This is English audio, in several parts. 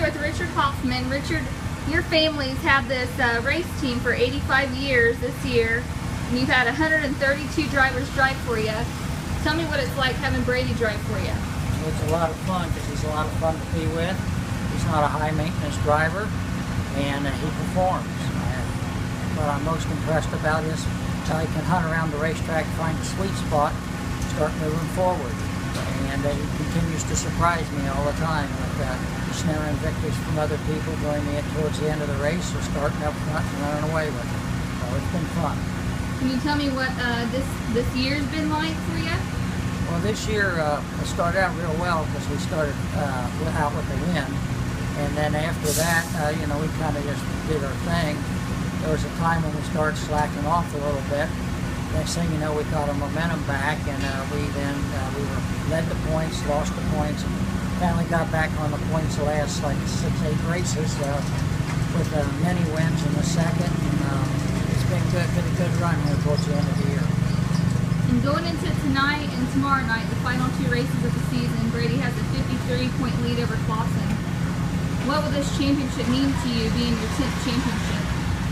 with Richard Hoffman. Richard, your family's had this race team for 85 years this year, and you've had 132 drivers drive for you. Tell me what it's like having Brady drive for you. It's a lot of fun because he's a lot of fun to be with. He's not a high-maintenance driver, and he performs. And what I'm most impressed about is how he can hunt around the racetrack, find a sweet spot, start moving forward. And he continues to surprise me all the time with snaring victories from other people, joining me towards the end of the race, or starting up front and running away with it. So it's been fun. Can you tell me what this year's been like for you? Well, this year it started out real well because we started out with a win, and then after that, you know, we kind of just did our thing. There was a time when we started slacking off a little bit. Next thing you know, we got our momentum back, and we were led the points, lost the points, and finally got back on the points the last like 6-8 races with many wins in the second. And it's been a good run here towards the end of the year. And going into tonight and tomorrow night, the final 2 races of the season, Brady has a 53-point lead over Clausen. What will this championship mean to you, being your 10th championship?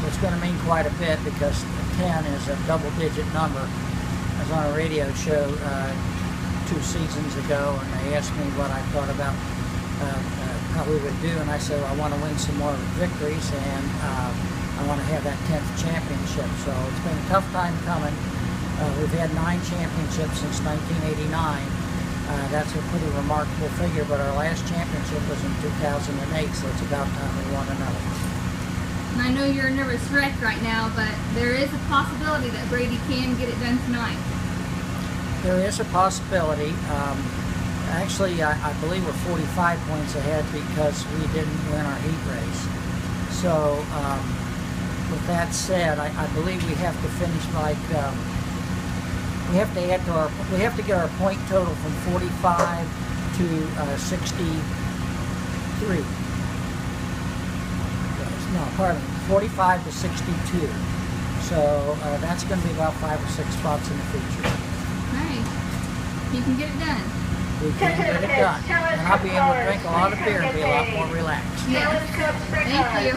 It's going to mean quite a bit because 10 is a double-digit number. I was on a radio show 2 seasons ago, and they asked me what I thought about how we would do, and I said, well, I want to win some more victories, and I want to have that 10th championship. So it's been a tough time coming. We've had 9 championships since 1989. That's a pretty remarkable figure, but our last championship was in 2008, so it's about time we won another. And I know you're a nervous wreck right now, but there is a possibility that Brady can get it done tonight. There is a possibility. Actually, I believe we're 45 points ahead because we didn't win our heat race. So, with that said, I believe we have to finish like we have to add to our get our point total from 45 to 63. No, pardon me, 45 to 62. So that's going to be about 5 or 6 spots in the future. Right. You can get it done. We can get it done. And I'll be able to drink a lot of beer and be a lot more relaxed. Yes. Thank you.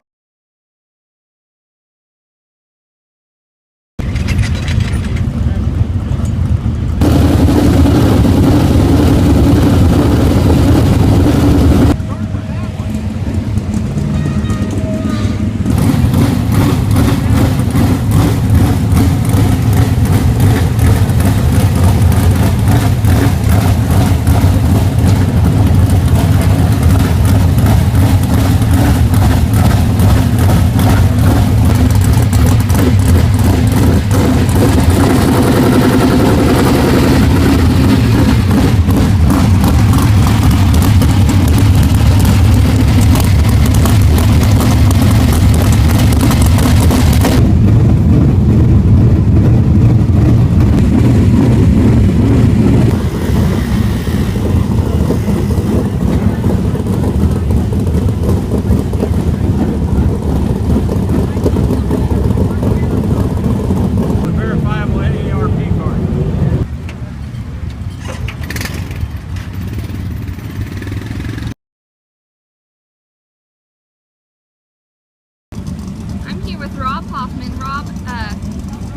With Rob Hoffman. Rob,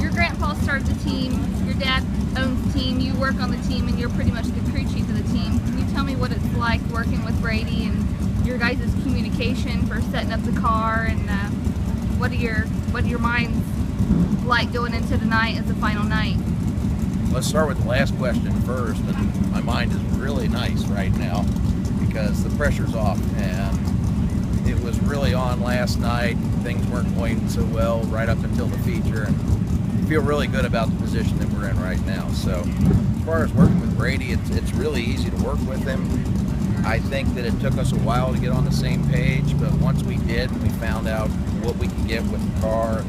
your grandpa started the team, your dad owns the team, you work on the team, and you're pretty much the crew chief of the team. Can you tell me what it's like working with Brady and your guys' communication for setting up the car, and what are your minds like going into the night as the final night? Let's start with the last question first. And my mind is really nice right now because the pressure's off, and it was really on last night. Things weren't going so well right up until the feature, and I feel really good about the position that we're in right now. So as far as working with Brady, it's really easy to work with him. I think that it took us a while to get on the same page, but once we did, and we found out what we could get with the car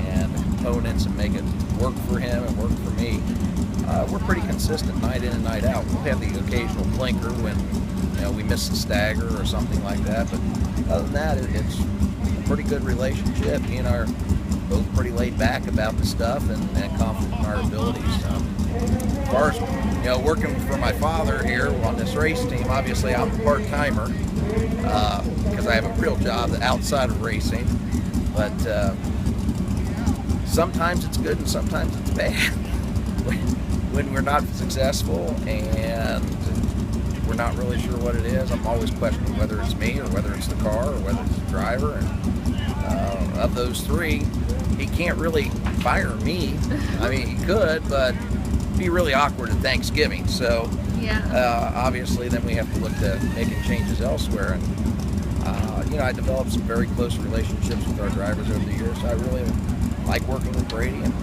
and the components and make it work for him and work for me, we're pretty consistent night in and night out. We'll have the occasional blinker when we miss the stagger or something like that, but other than that, it's a pretty good relationship. He and I are both pretty laid back about the stuff and confident in our abilities. As far as working for my father here on this race team, obviously I'm a part-timer, because I have a real job outside of racing. But sometimes it's good and sometimes it's bad. When we're not successful and we're not really sure what it is, I'm always questioning whether it's me or whether it's the car or whether it's the driver. And of those three, he can't really fire me. I mean, he could, but it'd be really awkward at Thanksgiving. So Yeah. obviously then we have to look to making changes elsewhere. And I developed some very close relationships with our drivers over the years. I really like working with Brady, and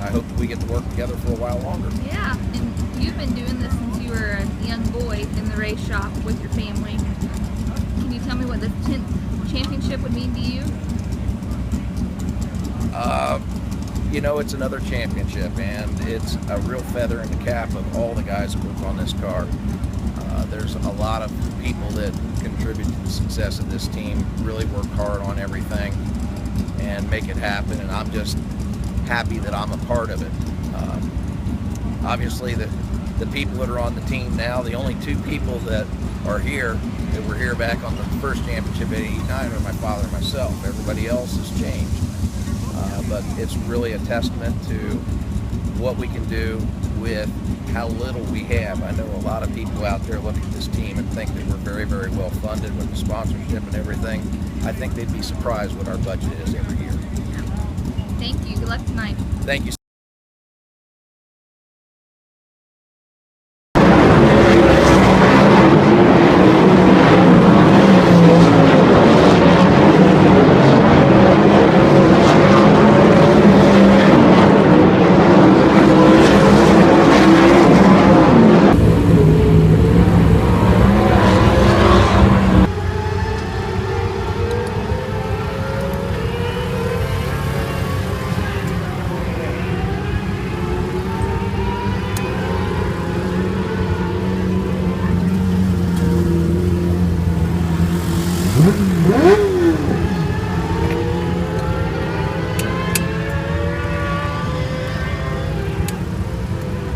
I hope we get to work together for a while longer. Yeah, and you've been doing this since you were a young boy in the race shop with your family. Can you tell me what the 10th championship would mean to you? It's another championship, and it's a real feather in the cap of all the guys that work on this car. There's a lot of people that contribute to the success of this team, really work hard on everything and make it happen, and I'm just happy that I'm a part of it. Obviously, the people that are on the team now, the only two people that are here, that were here back on the first championship in '89, are my father and myself. Everybody else has changed. But it's really a testament to what we can do with how little we have. I know a lot of people out there look at this team and think that we're very, very well funded with the sponsorship and everything. I think they'd be surprised what our budget is every year. Thank you. Good luck tonight. Thank you.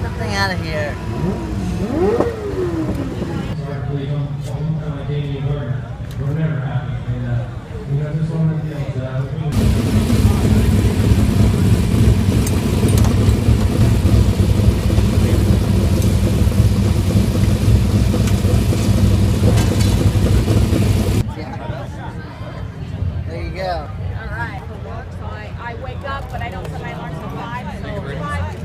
Something out of here. We're never happy. And, just one of the things There you go. All right. So I wake up, but I don't set my alarm till 5. So 5.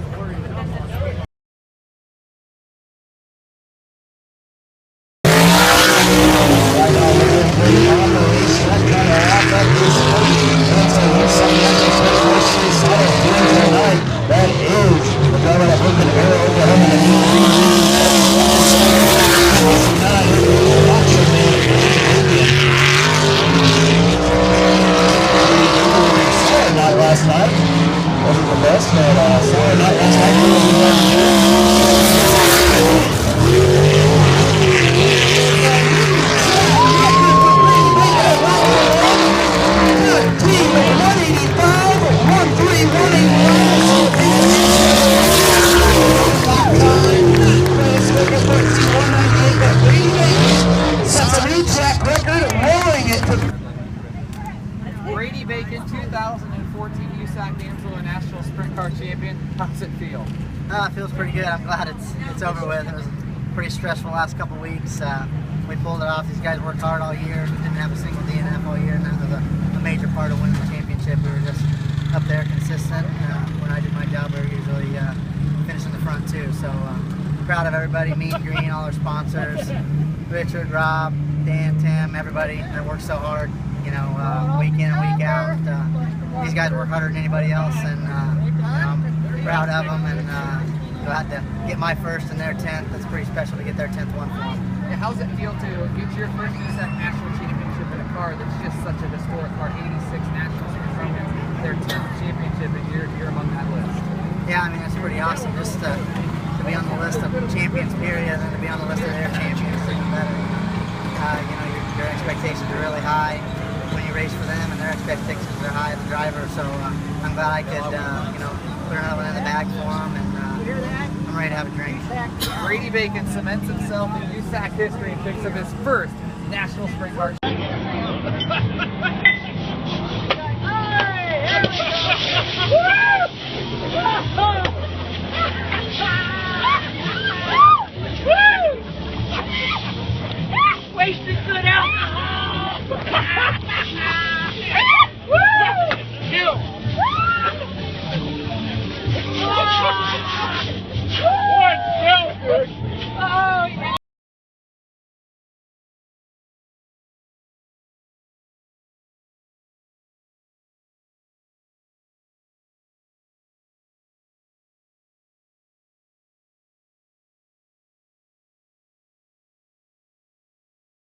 last night. Wasn't the best, but sorry night last Sets a new track record, rolling it to Brady Bacon, 2014 USAC Amsoil National Sprint Car Champion. How's it feel? It feels pretty good. I'm glad it's over with. It was pretty stressful last couple weeks. We pulled it off. These guys worked hard all year. We didn't have a single DNF all year, and that was a major part of winning the championship. We were just up there consistent. When I did my job, we were usually finishing the front too. So proud of everybody, me, Green, all our sponsors, Richard, Rob, Dan, Tim, everybody that worked so hard. Week in and week out. These guys work harder than anybody else, and I'm proud of them. And glad to get my first and their 10th. It's pretty special to get their 10th one for them. Yeah, how's it feel to get your first USAC National Championship in a car that's just such a historic car? 86 nationals in Roman, their 10th championship, and you're among that list. Yeah, I mean, it's pretty awesome just to be on the list of champions, period, and then to be on the list of their champions. It's even better. Your expectations are really high when you race for them, and their expectations are high as a driver. So I'm glad I could, put another one in the bag for them, and I'm ready to have a drink. Brady Bacon cements himself in USAC history and picks up his first national sprint car. Wasted good alcohol!